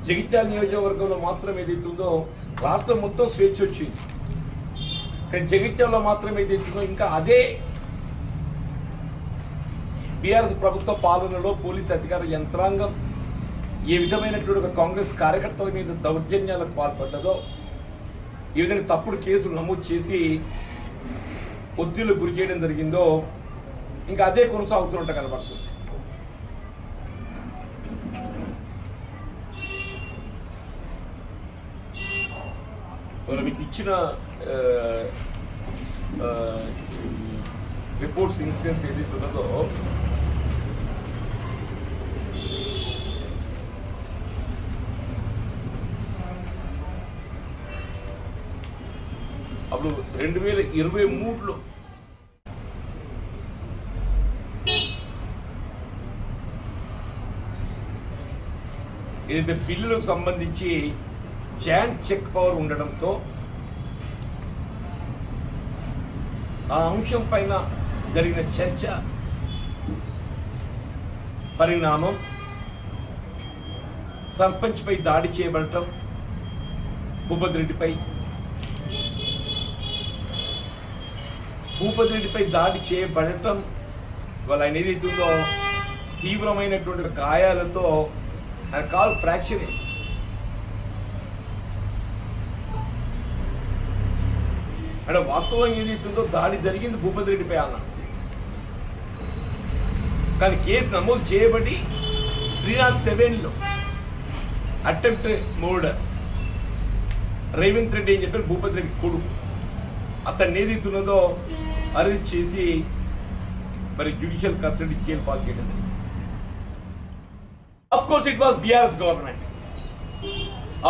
జగిత్యాల నియోజకవర్గంలో మాత్రం ఏదైతుందో రాష్ట్రం మొత్తం స్వేచ్ఛ వచ్చింది. కానీ జగిత్యాలలో మాత్రం ఏదైతుందో ఇంకా అదే బీఆర్ఎస్ ప్రభుత్వ పాలనలో పోలీస్ అధికార యంత్రాంగం ఏ విధమైనటువంటి ఒక కాంగ్రెస్ కార్యకర్తల మీద దౌర్జన్యాలకు పాల్పడ్డదో, ఈ విధంగా తప్పుడు కేసులు నమోదు చేసి ఒత్తిళ్లు గురి చేయడం జరిగిందో ఇంకా అదే కొనసాగుతున్నట్టు కనబడుతుంది. మీకు ఇచ్చిన రిపోర్ట్స్ ఇన్సిడెంట్స్ ఏదైతే ఉన్నదో అప్పుడు 2023లో ఏదైతే బిల్లులకు సంబంధించి జాయింట్ చెక్ పవర్ ఉండడంతో ఆ అంశం పైన జరిగిన చర్చ పరిణామం సర్పంచ్ పై దాడి చేయబడటం, భూపతి రెడ్డిపై దాడి చేయబడటం వాళ్ళ ఆయన ఏదైతుందో తీవ్రమైనటువంటి గాయాలతో ఆయన కాలు ఫ్రాక్చర్ అయింది. అంటే వాస్తవంగా ఏదైతుందో దాడి జరిగింది భూపతి రెడ్డిపై అన్న, కానీ కేసు నమోదు చేయబడి 307లో అటెంప్ట్ మర్డర్ రేవంత్ రెడ్డి అని చెప్పి భూపతి రెడ్డి కొడుకు అతన్ని ఏదైతున్నదో అరెస్ట్ చేసి మరి జ్యుడిషియల్ కస్టడీ జైలు పాలు చేయడం. Of course it was BRS government.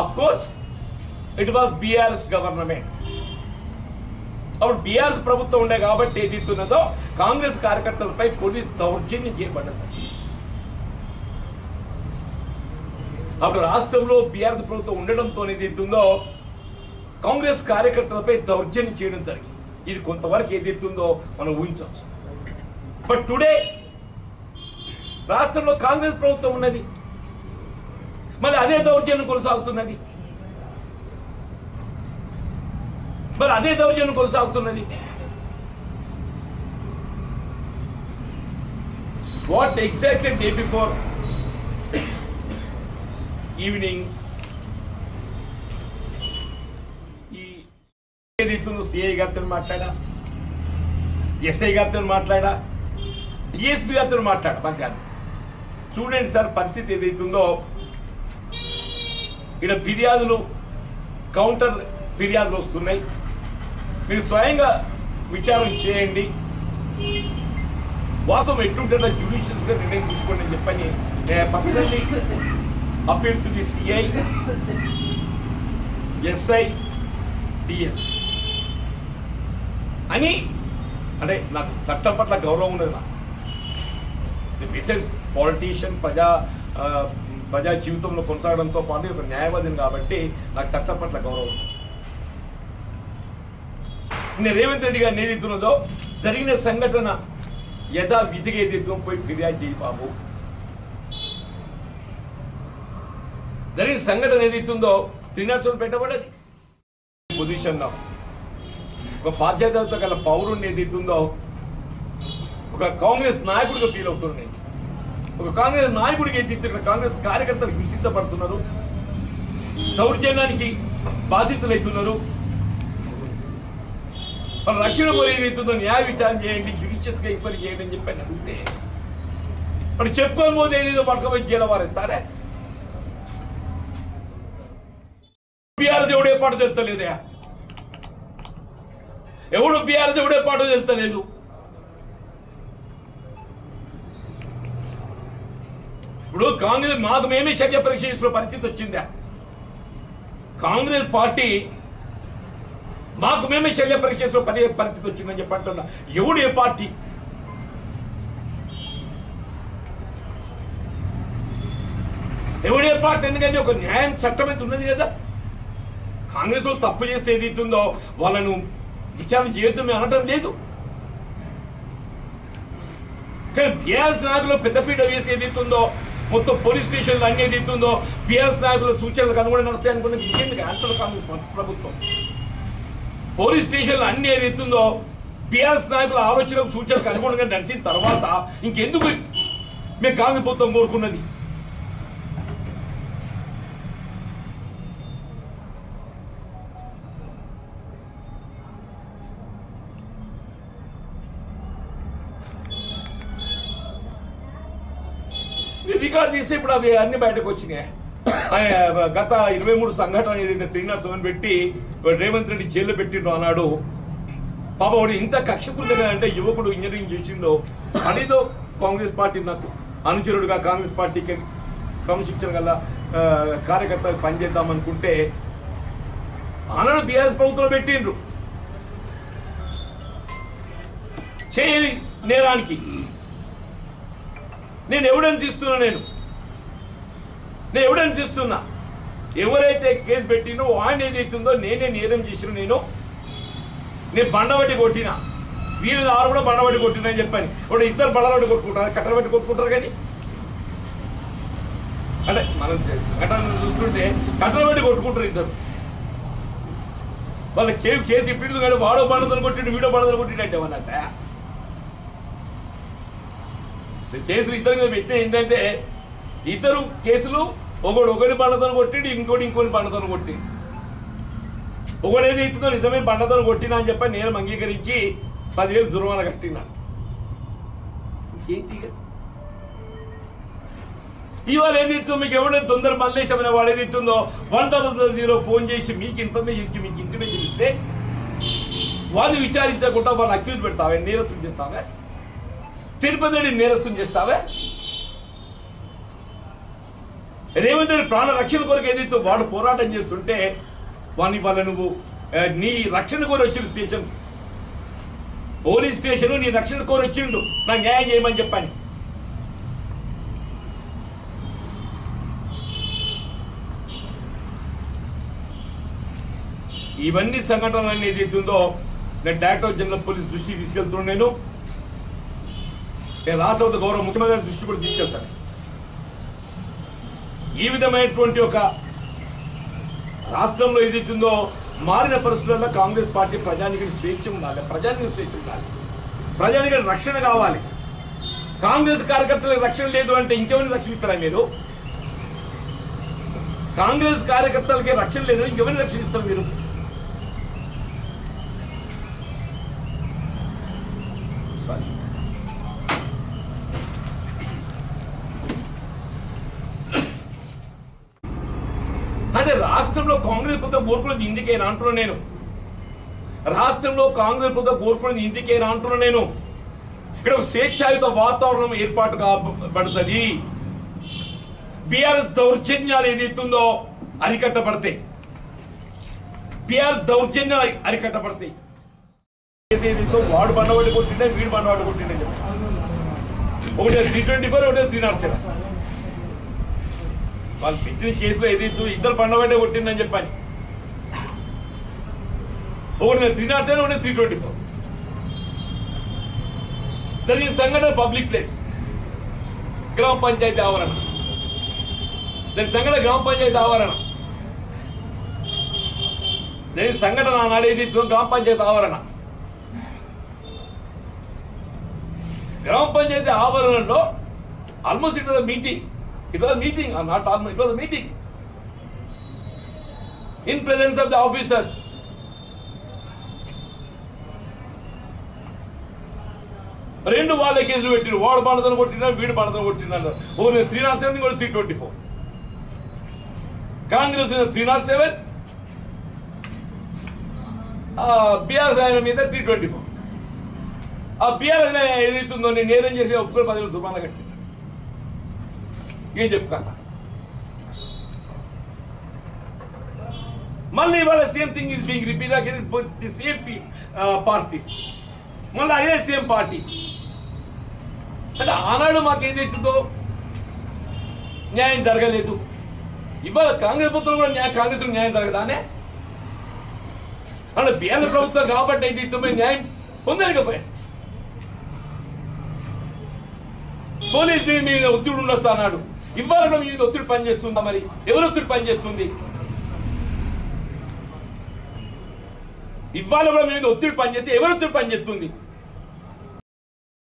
Of course it was BRS government. అప్పుడు బీఆర్ఎస్ ప్రభుత్వం ఉండే కాబట్టి ఏదైతున్నదో కాంగ్రెస్ కార్యకర్తలపై పోలీసు దౌర్జన్యం చేయబడ్డది. అప్పుడు రాష్ట్రంలో బీఆర్ఎస్ ప్రభుత్వం ఉండడంతో ఏదైతుందో కాంగ్రెస్ కార్యకర్తలపై దౌర్జన్యం చేయడం జరిగింది. ఇది కొంతవరకు ఏదైతుందో మనం ఊహించవచ్చు. బట్ టుడే రాష్ట్రంలో కాంగ్రెస్ ప్రభుత్వం ఉన్నది, మళ్ళీ అదే దౌర్జన్యం కొనసాగుతున్నది. What exactly day before evening ఈ ఏదైతుందో సిఐ గారితో మాట్లాడా, ఎస్ఐ గారితో మాట్లాడా, డిఎస్పీ గారితో మాట్లాడా. మాకు చూడండి సార్ పరిస్థితి ఏదైతుందో, ఇక్కడ ఫిర్యాదులు కౌంటర్ ఫిర్యాదులు వస్తున్నాయి, మీరు స్వయంగా విచారణ చేయండి, వాస్తవం ఎట్లుంటుందో జ్యుడిషియల్స్గా నిర్ణయం తీసుకోండి అని చెప్పని personally appeal to the CI, SI, DSP అని. అంటే నాకు చట్టం పట్ల గౌరవం ఉన్నది. నాకు బిసైడ్స్ పాలిటీషియన్ ప్రజా జీవితంలో కొనసాగడంతో పాటు ఒక న్యాయవాదిని కాబట్టి నాకు చట్టం పట్ల గౌరవం. నేను రేవంత్ రెడ్డి గారిని ఏదైతున్నదో జరిగిన సంఘటన యథావిధిగా ఏదైతే పోయి ఫిర్యాదు చేయి బాబు. జరిగిన సంఘటన ఏదైతుందో త్రినాశనం పెట్టబడది పొజిషన్లో ఒక బాధ్యతతో గల పౌరుణ్ణి ఏదైతుందో ఒక కాంగ్రెస్ నాయకుడిగా ఫీల్ అవుతున్నాయి. ఒక కాంగ్రెస్ నాయకుడికి ఏదైతే కాంగ్రెస్ కార్యకర్తలు హింసించబడుతున్నారు, దౌర్జన్యానికి బాధితులవుతున్నారు. వాళ్ళ రక్షణ ఏదైతుందో న్యాయ విచారణ చేయండి, జ్యుడిషియస్గా ఎంక్వైరీ చేయండి అని చెప్పి అడిగితే మరి చెప్పుకొని పోతే ఏదేదో పట్టుకపోయి జైలు వారెత్తారే. బీఆర్ఎస్ ఎవడే పాటు తెలుస్తలేదే, ఎవడు బీఆర్ఎస్ ఎవడే పాటు తెలుస్తలేదు. ఇప్పుడు కాంగ్రెస్ మాకు మేమే శల్య పరీక్ష చేసిన పరిస్థితి వచ్చిందా? కాంగ్రెస్ పార్టీ మాకు మేమే శల్య పరీక్ష చేసిన పరిస్థితి వచ్చిందని చెప్పంటున్నా. ఎవడు ఏ పార్టీ? ఎవడే పార్టీ? ఎందుకంటే ఒక న్యాయం చట్టం ఎంత ఉన్నది కదా. కాంగ్రెస్ వాళ్ళు తప్పు చేస్తే ఏదైతుందో వాళ్ళను విచారణ చేయొద్దు మేము అనటం లేదు. కానీ బీఆర్ఎస్ నాయకులు పెద్దపీట వేసి ఏదైతుందో మొత్తం పోలీస్ స్టేషన్లు అన్ని ఏదైతుందో బీఆర్ఎస్ నాయకుల సూచనలకు అనుగుణంగా నడుస్తాయి అనుకున్న ఇంకెందుకు ఆంధ్ర కాంగ్రెస్ ప్రభుత్వం పోలీస్ స్టేషన్లు అన్ని ఏదైతుందో బీఆర్ఎస్ నాయకుల ఆలోచనకు సూచనలకు అనుగుణంగా నడిచిన తర్వాత ఇంకెందుకు మేము కాంగ్రెస్ ప్రభుత్వం కోరుకున్నది? రికార్డు తీసి ఇప్పుడు అవి అన్ని బయటకు వచ్చినాయి. గత 23 సంఘటన ఏదైతే 307 పెట్టి రేవంత్ రెడ్డి జైల్లో పెట్టిండు అన్నాడు. పాప వాడు ఇంత కక్షపూరితంగా అంటే యువకుడు ఇంజనీరింగ్ చేసిండో అనేదో కాంగ్రెస్ పార్టీ నాకు అనుచరుడుగా కాంగ్రెస్ పార్టీకి క్రమశిక్షణ గల కార్యకర్తలు పనిచేద్దాం అనుకుంటే ఆనాడు బీఆర్ఎస్ ప్రభుత్వం పెట్టిండ్రు. చేయని నేరానికి నేను ఎవిడెన్స్ ఇస్తున్నా, నేను ఎవిడెన్స్ ఇస్తున్నా. ఎవరైతే కేసు పెట్టినో ఆయన ఏదైతుందో నేనే నేరం చేసిన, నేను బండబట్టి కొట్టినా, వీళ్ళు ఆరు కూడా బండబట్టి కొట్టినా అని చెప్పాను. ఇప్పుడు ఇద్దరు బండబట్టి కొట్టుకుంటారు, కట్టలు బట్టి కొట్టుకుంటారు. కానీ అంటే మనం ఘటనలు చూస్తుంటే కట్టలు బట్టి కొట్టుకుంటారు ఇద్దరు. వాళ్ళ కేసు ఇప్పిండు కానీ వాడో బండతను కొట్టిండు, వీడో బండతను కొట్టిండు అంటే ఏమన్నట్ట. కేసులు ఇద్దరి మీద పెట్టిన ఏంటంటే ఇద్దరు కేసులు ఒకరి బండతను కొట్టిండు, ఇంకోని బండతను కొట్టి ఒకటి ఏది ఇస్తుందో నిజమే బండతను కొట్టినా అని చెప్పి నేను అంగీకరించి 10,000 జుర్మానా కట్టినా. ఇవాళ ఏది ఇస్తుందో మీకు ఎవరైతే తొందర మల్లేశం అనే వాడు ఏది ఇస్తుందో 100 ఫోన్ చేసి మీకు ఇన్ఫర్మేషన్ ఇస్తే వాళ్ళు విచారించకుండా వాళ్ళు అక్యూజ్ పెడతావే, నేరస్తులు చేస్తావే, తిరుపతి రెడ్డి నేరస్తుని చేస్తావే. రేవంత్ రెడ్డి ప్రాణ రక్షణ కొరకు ఏదైతే వాడు పోరాటం చేస్తుంటే వాని వాళ్ళ నువ్వు నీ రక్షణ కోరి వచ్చిండు స్టేషన్, పోలీస్ స్టేషన్ నీ రక్షణ కోరి వచ్చిండు, నాకు న్యాయం చేయమని చెప్పాను. ఇవన్నీ సంఘటనలు ఏదైతుందో నేను డైరెక్టర్ జనరల్ పోలీస్ దృష్టికి తీసుకెళ్తున్నాను. నేను రాష్ట్ర గౌరవ ముఖ్యమంత్రి దృష్టి కూడా తీసుకెళ్తాను. ఈ విధమైనటువంటి ఒక రాష్ట్రంలో ఏదైతుందో మారిన పరిస్థితుల్లో కాంగ్రెస్ పార్టీ ప్రజానికి స్వేచ్ఛ ఉండాలి, ప్రజానికి రక్షణ కావాలి. కాంగ్రెస్ కార్యకర్తలకు రక్షణ లేదు అంటే ఇంకెవరిని రక్షణ ఇస్తారా మీరు? కాంగ్రెస్ కార్యకర్తలకి రక్షణ లేదు, ఇంకెవరిని రక్షణ ఇస్తారు మీరు? అంటే రాష్ట్రంలో కాంగ్రెస్ ప్రభుత్వం కోరుకున్నది ఇందుకేనా అంటున్నా నేను. రాష్ట్రంలో కాంగ్రెస్ ప్రభుత్వం కోరుకున్నది ఇందుకేనా అంటున్నా నేను. ఇక్కడ ఒక స్వేచ్ఛాయుత వాతావరణం ఏర్పాటు కాబడుతుంది. బీఆర్ఎస్ దౌర్జన్యాలు ఏదైతుందో అరికట్టబడతాయి, బీఆర్ఎస్ దౌర్జన్యాలు అరికట్టబడతాయి. ఏదైతే వాడు బండవాడి కొట్టిండే, వీడు బండవాడి కొట్టిండే చెప్పి ఒకటి 324, ఒకటి 307 వాళ్ళు పెట్టిన కేసులో ఏదైతే ఇద్దరు బండవాడే కొట్టిందని చెప్పాను. ఒకటి 307, ఒకటి 324. జరిగిన సంఘటన పబ్లిక్ ప్లేస్, గ్రామ పంచాయతీ ఆవరణ. దాని సంఘటన గ్రామ పంచాయతీ ఆవరణ. దాని సంఘటన ఆనాడు ఏదైతే గ్రామ పంచాయతీ ఆవరణ. గ్రామ పంచాయతీ ఆవరణలో almost it was meeting. It was a meeting, or not almost, it was a meeting in presence of the officers. రెండు వాళ్ళ కేసులు పెట్టిరు, వాడు బండతను కొట్టినారు, వీడు బండతను కొట్టినారు. ఒకరు 307, ఇంకోటి 324. కాంగ్రెస్ 307, బీఆర్ఎస్ ఆయన మీద 324. ఆ బీఆర్ఎస్ ఏదైతుందో నేను నేరం చేసి ఒప్పుకొని 10,000 జుర్మానా కట్టి ఏం చెప్తా. మళ్ళీ ఇవాళ same thing is being repeat again the same parties, మళ్ళీ అదే సేమ్ పార్టీస్. అంటే ఆనాడు మాకు ఏదైతుందో న్యాయం జరగలేదు, ఇవాళ కాంగ్రెస్ ప్రభుత్వం కూడా కాంగ్రెస్ న్యాయం జరగదానే. అంటే బీఆర్ఎస్ ప్రభుత్వం కాబట్టి ఏదైతే న్యాయం పొందలేకపోయాయి. పోలీస్ మీద ఒత్తిడి ఉండొచ్చు అన్నాడు, ఇవాళ కూడా మీ మీద ఒత్తిడి పనిచేస్తుందా? మరి ఎవరు ఒత్తిడి పనిచేస్తుంది? ఇవాళ కూడా మీ మీద ఒత్తిడి పనిచేస్తే ఎవరు ఒత్తిడి పనిచేస్తుంది?